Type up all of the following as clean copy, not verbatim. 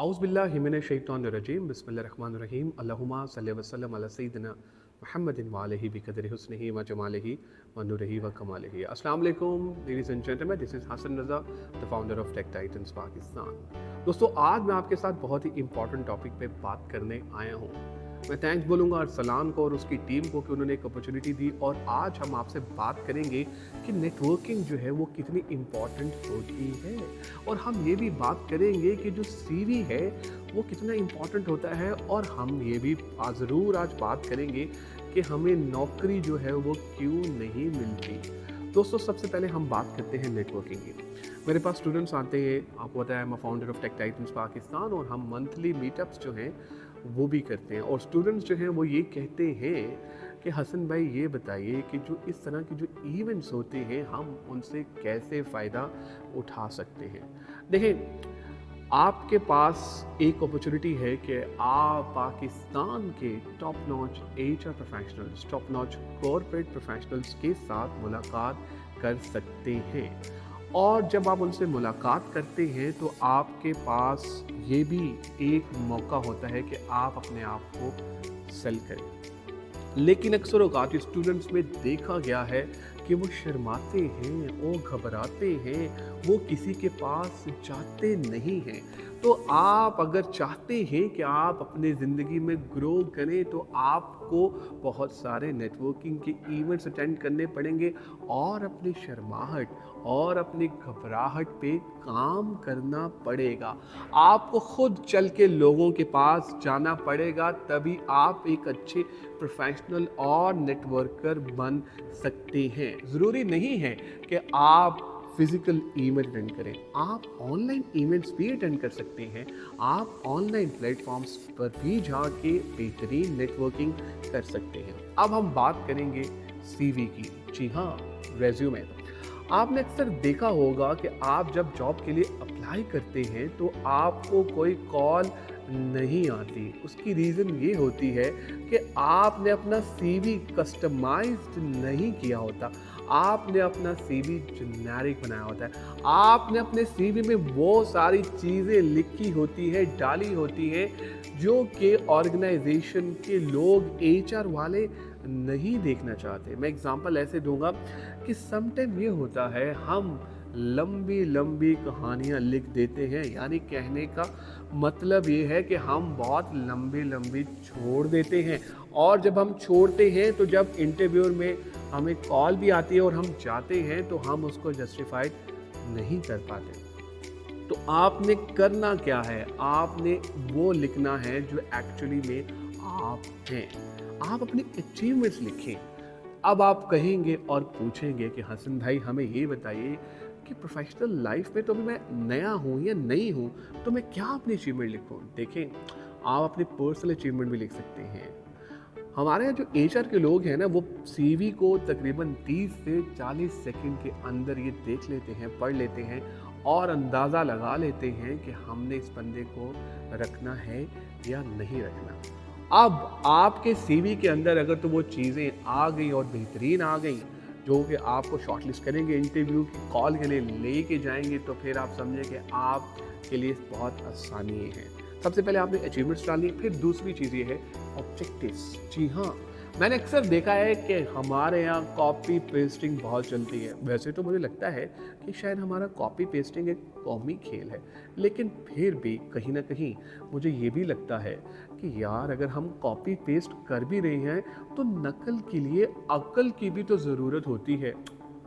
औज़ुबिल्लाहि मिनश्शैतानिर्रजीम बिस्मिल्लाहिर्रहमानिर्रहीम अल्लाहुम्मा सल्लि व सल्लिम अला सय्यिदिना मुहम्मदिन व आलिहि बिक़द्रि हुस्निहि व जमालिहि व नूरिहि व कमालिहि। अस्सलाम वालेकुम ladies and gentleman, this is Hasan Raza, the founder of Tech Titans Pakistan. दोस्तों, आज मैं आपके साथ बहुत ही इंपॉर्टेंट टॉपिक पे बात करने आया हूँ। मैं थैंक्स बोलूँगा अरसलान को और उसकी टीम को कि उन्होंने एक अपॉर्चुनिटी दी, और आज हम आपसे बात करेंगे कि नेटवर्किंग जो है वो कितनी इम्पॉर्टेंट होती है, और हम ये भी बात करेंगे कि जो सीवी है वो कितना इम्पॉर्टेंट होता है, और हम ये भी ज़रूर आज बात करेंगे कि हमें नौकरी जो है वो क्यों नहीं मिलती। दोस्तों, सबसे पहले हम बात करते हैं नेटवर्किंग की। मेरे पास स्टूडेंट्स आते हैं, आपको पता है मैं founder of Tech Titans Pakistan, और हम मंथली मीटअप्स जो हैं वो भी करते हैं। और स्टूडेंट्स जो हैं वो ये कहते हैं कि हसन भाई ये बताइए कि जो इस तरह के जो इवेंट्स होते हैं हम उनसे कैसे फ़ायदा उठा सकते हैं। देखें, आपके पास एक अपॉर्चुनिटी है कि आप पाकिस्तान के top notch HR professionals, top notch corporate professionals के साथ मुलाकात कर सकते हैं। और जब आप उनसे मुलाकात करते हैं तो आपके पास ये भी एक मौका होता है कि आप अपने आप को सेल करें। लेकिन अक्सर औक़ात स्टूडेंट्स में देखा गया है कि वो शर्माते हैं, वो घबराते हैं, वो किसी के पास जाते नहीं हैं। तो आप अगर चाहते हैं कि आप अपने ज़िंदगी में ग्रो करें तो आपको बहुत सारे नेटवर्किंग के इवेंट्स अटेंड करने पड़ेंगे, और अपनी शर्माहट और अपनी घबराहट पे काम करना पड़ेगा। आपको खुद चल के लोगों के पास जाना पड़ेगा, तभी आप एक अच्छे प्रोफेशनल और नेटवर्कर बन सकते हैं। ज़रूरी नहीं है कि आप फिजिकल इवेंट अटेंड करें, आप ऑनलाइन इवेंट्स भी अटेंड कर सकते हैं। आप ऑनलाइन प्लेटफॉर्म्स पर भी जाके बेहतरीन नेटवर्किंग कर सकते हैं। अब हम बात करेंगे सीवी की। जी हाँ, रेज्यूमे। आपने अक्सर देखा होगा कि आप जब जॉब के लिए अप्लाई करते हैं तो आपको कोई कॉल नहीं आती। उसकी रीज़न ये होती है कि आपने अपना सीवी कस्टमाइज्ड नहीं किया होता, आपने अपना सीवी जेनेरिक बनाया होता है। आपने अपने सीवी में वो सारी चीज़ें लिखी होती है, डाली होती है, जो कि ऑर्गेनाइजेशन के लोग, एचआर वाले नहीं देखना चाहते। मैं एग्जांपल ऐसे दूंगा कि समटाइम ये होता है, हम लंबी लंबी कहानियाँ लिख देते हैं, यानी कहने का मतलब ये है कि हम बहुत लंबी लंबी छोड़ देते हैं, और जब हम छोड़ते हैं तो जब इंटरव्यू में हमें कॉल भी आती है और हम जाते हैं तो हम उसको जस्टिफाइड नहीं कर पाते। तो आपने करना क्या है, आपने वो लिखना है जो एक्चुअली में आप हैं। आप अपनी अचीवमेंट्स लिखें। अब आप कहेंगे और पूछेंगे कि हसन भाई हमें ये बताइए कि प्रोफेशनल लाइफ में तो अभी मैं नया हूँ या नई हूँ, तो मैं क्या अपनी अचीवमेंट लिखूँ। देखें, आप अपनी पर्सनल अचीवमेंट भी लिख सकते हैं। हमारे यहाँ जो एचआर के लोग हैं ना, वो सीवी को तकरीबन 30 से 40 सेकंड के अंदर ये देख लेते हैं, पढ़ लेते हैं, और अंदाज़ा लगा लेते हैं कि हमने इस बंदे को रखना है या नहीं रखना। अब आपके सीवी के अंदर अगर तो वो चीज़ें आ गई और बेहतरीन आ गई, जो कि आपको शॉर्टलिस्ट करेंगे, इंटरव्यू की कॉल के लिए लेके जाएंगे, तो फिर आप समझें कि आपके लिए बहुत आसानी है। सबसे पहले आपने अचीवमेंट्स डालनी, फिर दूसरी चीज़ ये है ऑब्जेक्टिव्स। जी हाँ, मैंने अक्सर देखा है कि हमारे यहाँ कॉपी पेस्टिंग बहुत चलती है। वैसे तो मुझे लगता है कि शायद हमारा कॉपी पेस्टिंग एक कौमी खेल है, लेकिन फिर भी कहीं ना कहीं मुझे ये भी लगता है कि यार, अगर हम कॉपी पेस्ट कर भी रहे हैं तो नकल के लिए अक्ल की भी तो ज़रूरत होती है।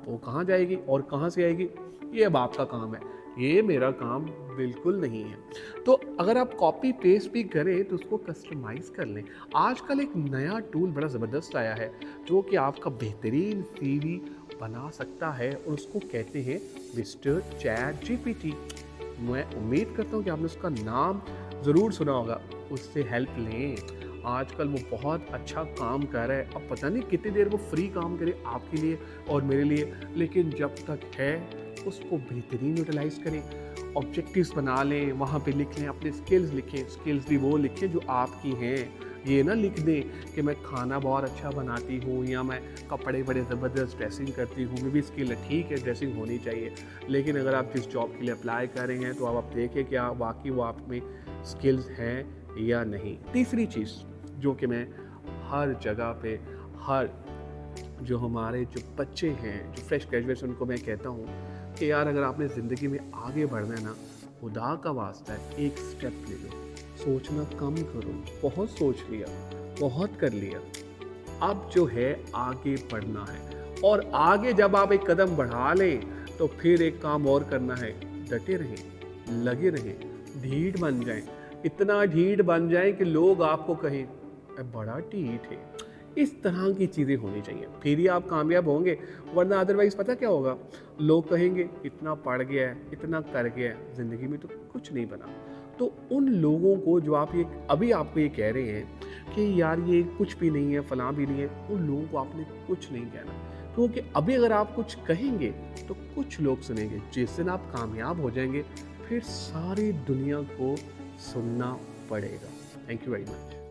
वो कहाँ जाएगी और कहाँ से आएगी, ये अब आपका काम है, ये मेरा काम बिल्कुल नहीं है। तो अगर आप कॉपी पेस्ट भी करें तो उसको कस्टमाइज़ कर लें। आजकल एक नया टूल बड़ा ज़बरदस्त आया है जो कि आपका बेहतरीन सीवी बना सकता है, और उसको कहते हैं मिस्टर चैट जीपीटी। मैं उम्मीद करता हूँ कि आपने उसका नाम ज़रूर सुना होगा। उससे हेल्प लें, आजकल वो बहुत अच्छा काम कर रहा है। अब पता नहीं कितनी देर वो फ्री काम करे आपके लिए और मेरे लिए, लेकिन जब तक है उसको बेहतरीन यूटिलाइज़ करें। ऑब्जेक्टिव्स बना लें, वहाँ पे लिख लें, अपने स्किल्स लिखें। स्किल्स भी वो लिखें जो आपकी हैं, ये ना लिख दें कि मैं खाना बहुत अच्छा बनाती हूँ या मैं कपड़े बड़े ज़बरदस्त ड्रेसिंग करती हूँ। मे भी स्किल है, ठीक है, ड्रेसिंग होनी चाहिए, लेकिन अगर आप जिस जॉब के लिए अप्लाई कर रहे हैं तो आप देखें कि आप वाकई वो आप में स्किल्स हैं या नहीं। तीसरी चीज़ जो कि मैं हर जगह पे, हर जो हमारे जो बच्चे हैं, जो फ्रेश ग्रेजुएट्स, उनको मैं कहता हूँ कि यार अगर आपने ज़िंदगी में आगे बढ़ना है ना, खुदा का वास्ता है एक स्टेप ले लो, सोचना कम करो। बहुत सोच लिया, बहुत कर लिया, अब जो है आगे बढ़ना है। और आगे जब आप एक कदम बढ़ा लें तो फिर एक काम और करना है, डटे रहें, लगे रहें, ढीठ बन जाएं, इतना ढीठ बन जाएं कि लोग आपको कहें बड़ा ढीठ है। इस तरह की चीज़ें होनी चाहिए, फिर ही आप कामयाब होंगे, वरना अदरवाइज़ पता क्या होगा, लोग कहेंगे इतना पढ़ गया है, इतना कर गया है, ज़िंदगी में तो कुछ नहीं बना। तो उन लोगों को जो आप ये अभी आपको ये कह रहे हैं कि यार ये कुछ भी नहीं है, फलां भी नहीं है, उन लोगों को आपने कुछ नहीं कहना, क्योंकि अभी अगर आप कुछ कहेंगे तो कुछ लोग सुनेंगे। जिस दिन आप कामयाब हो जाएंगे फिर सारी दुनिया को सुनना पड़ेगा। Thank you very much.